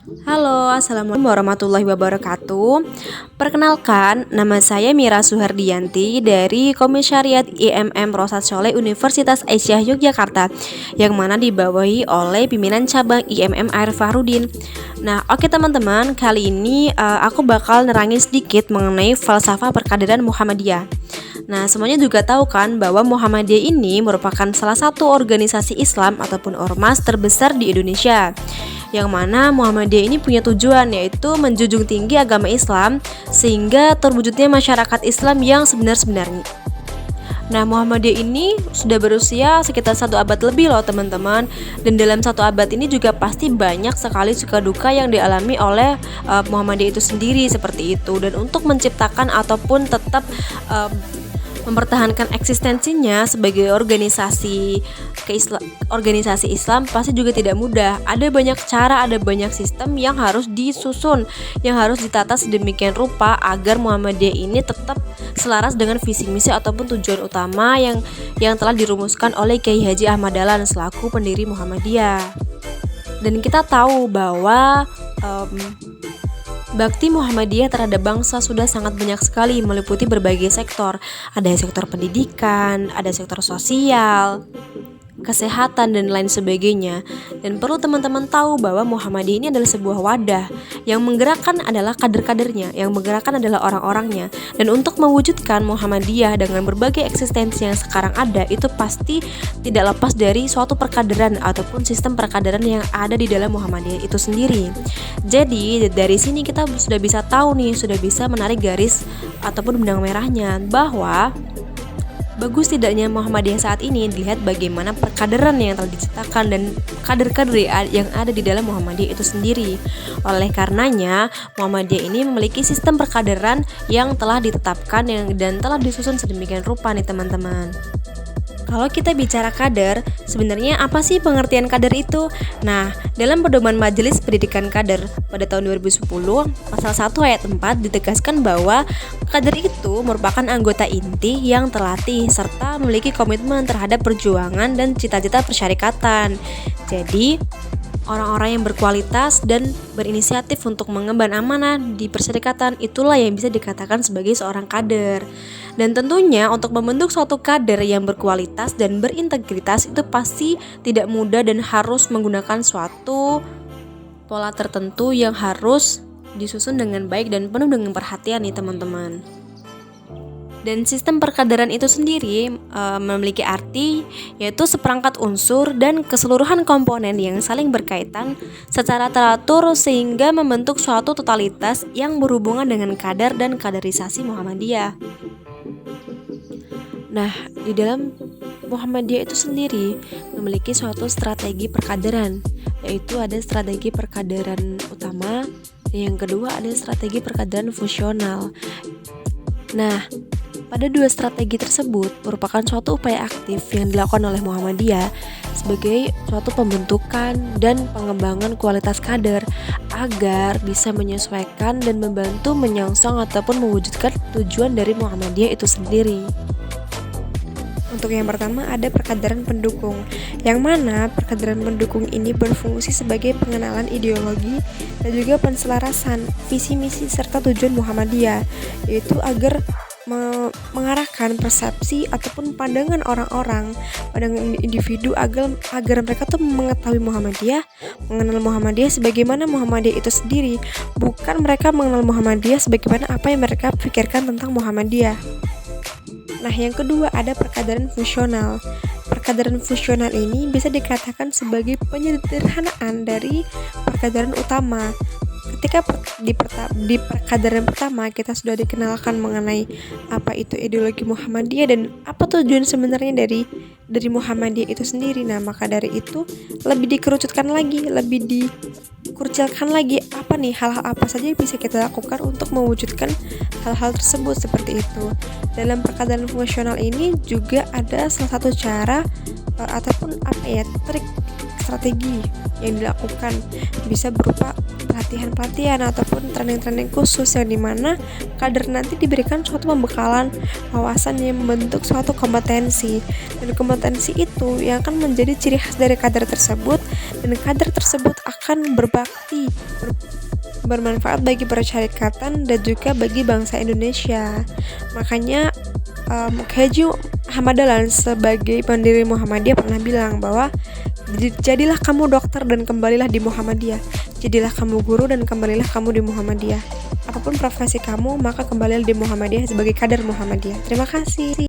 Halo, assalamualaikum warahmatullahi wabarakatuh. Perkenalkan, nama saya Mira Suhardianti dari Komisariat IMM Rosat Soleh Universitas Aisyah Yogyakarta, yang mana dibawahi oleh pimpinan cabang IMM Arif Fahrudin. Nah, oke teman-teman, kali ini aku bakal nerangin sedikit mengenai falsafah perkaderan Muhammadiyah. Nah, semuanya juga tahu kan bahwa Muhammadiyah ini merupakan salah satu organisasi Islam ataupun ormas terbesar di Indonesia, yang mana Muhammadiyah ini punya tujuan, yaitu menjunjung tinggi agama Islam sehingga terwujudnya masyarakat Islam yang sebenar-benarnya. Nah, Muhammadiyah ini sudah berusia sekitar 1 abad lebih loh teman-teman. Dan dalam 1 abad ini juga pasti banyak sekali suka duka yang dialami oleh Muhammadiyah itu sendiri seperti itu. Dan untuk menciptakan ataupun tetap mempertahankan eksistensinya sebagai organisasi Islam pasti juga tidak mudah. Ada banyak cara, ada banyak sistem yang harus disusun, yang harus ditata sedemikian rupa agar Muhammadiyah ini tetap selaras dengan visi misi ataupun tujuan utama yang telah dirumuskan oleh Kiai Haji Ahmad Dahlan selaku pendiri Muhammadiyah. Dan kita tahu bahwa bakti Muhammadiyah terhadap bangsa sudah sangat banyak sekali, meliputi berbagai sektor. Ada sektor pendidikan, ada sektor sosial, kesehatan, dan lain sebagainya. Dan perlu teman-teman tahu bahwa Muhammadiyah ini adalah sebuah wadah yang menggerakkan adalah kader-kadernya, yang menggerakkan adalah orang-orangnya. Dan untuk mewujudkan Muhammadiyah dengan berbagai eksistensi yang sekarang ada, itu pasti tidak lepas dari suatu perkaderan ataupun sistem perkaderan yang ada di dalam Muhammadiyah itu sendiri. Jadi dari sini kita sudah bisa tahu nih, sudah bisa menarik garis ataupun benang merahnya bahwa bagus tidaknya Muhammadiyah saat ini dilihat bagaimana perkaderan yang telah diciptakan dan kader-kader yang ada di dalam Muhammadiyah itu sendiri. Oleh karenanya, Muhammadiyah ini memiliki sistem perkaderan yang telah ditetapkan dan telah disusun sedemikian rupa nih teman-teman. Kalau kita bicara kader, sebenarnya apa sih pengertian kader itu? Nah, dalam Pedoman Majelis Pendidikan Kader pada tahun 2010, pasal 1 ayat 4 ditegaskan bahwa kader itu merupakan anggota inti yang terlatih serta memiliki komitmen terhadap perjuangan dan cita-cita persyarikatan. Jadi, orang-orang yang berkualitas dan berinisiatif untuk mengemban amanah di persyarikatan itulah yang bisa dikatakan sebagai seorang kader. Dan tentunya untuk membentuk suatu kader yang berkualitas dan berintegritas itu pasti tidak mudah dan harus menggunakan suatu pola tertentu yang harus disusun dengan baik dan penuh dengan perhatian nih teman-teman. Dan sistem perkaderan itu sendiri memiliki arti yaitu seperangkat unsur dan keseluruhan komponen yang saling berkaitan secara teratur sehingga membentuk suatu totalitas yang berhubungan dengan kadar dan kaderisasi Muhammadiyah. Nah, di dalam Muhammadiyah itu sendiri memiliki suatu strategi perkaderan, yaitu ada strategi perkaderan utama dan yang kedua ada strategi perkaderan fungsional. Nah, pada dua strategi tersebut merupakan suatu upaya aktif yang dilakukan oleh Muhammadiyah sebagai suatu pembentukan dan pengembangan kualitas kader agar bisa menyesuaikan dan membantu menyongsong ataupun mewujudkan tujuan dari Muhammadiyah itu sendiri. Untuk yang pertama ada perkaderan pendukung, yang mana perkaderan pendukung ini berfungsi sebagai pengenalan ideologi dan juga penselarasan visi misi serta tujuan Muhammadiyah, yaitu agar mengarahkan persepsi ataupun pandangan orang-orang, pandangan individu agar mereka tuh mengetahui Muhammadiyah, mengenal Muhammadiyah sebagaimana Muhammadiyah itu sendiri, bukan mereka mengenal Muhammadiyah sebagaimana apa yang mereka pikirkan tentang Muhammadiyah. Nah, yang kedua ada perkaderan fungsional. Perkaderan fungsional ini bisa dikatakan sebagai penyederhanaan dari perkaderan utama. Ketika di perkaderan pertama kita sudah dikenalkan mengenai apa itu ideologi Muhammadiyah dan apa tujuan sebenarnya dari Muhammadiyah itu sendiri. Nah, maka dari itu lebih dikerucutkan lagi, lebih dikucilkan lagi apa nih hal-hal apa saja yang bisa kita lakukan untuk mewujudkan hal-hal tersebut seperti itu. Dalam perkaderan fungsional ini juga ada salah satu cara ataupun trik strategi yang dilakukan, bisa berupa pelatihan-pelatihan ataupun training-training khusus yang dimana kader nanti diberikan suatu pembekalan wawasan yang membentuk suatu kompetensi, dan kompetensi itu yang akan menjadi ciri khas dari kader tersebut, dan kader tersebut akan berbakti bermanfaat bagi persyarikatan dan juga bagi bangsa Indonesia. Makanya Haji Ahmad Dahlan sebagai pendiri Muhammadiyah pernah bilang bahwa jadilah kamu dokter dan kembalilah di Muhammadiyah, jadilah kamu guru dan kembalilah kamu di Muhammadiyah. Apapun profesi kamu, maka kembalilah di Muhammadiyah sebagai kader Muhammadiyah. Terima kasih.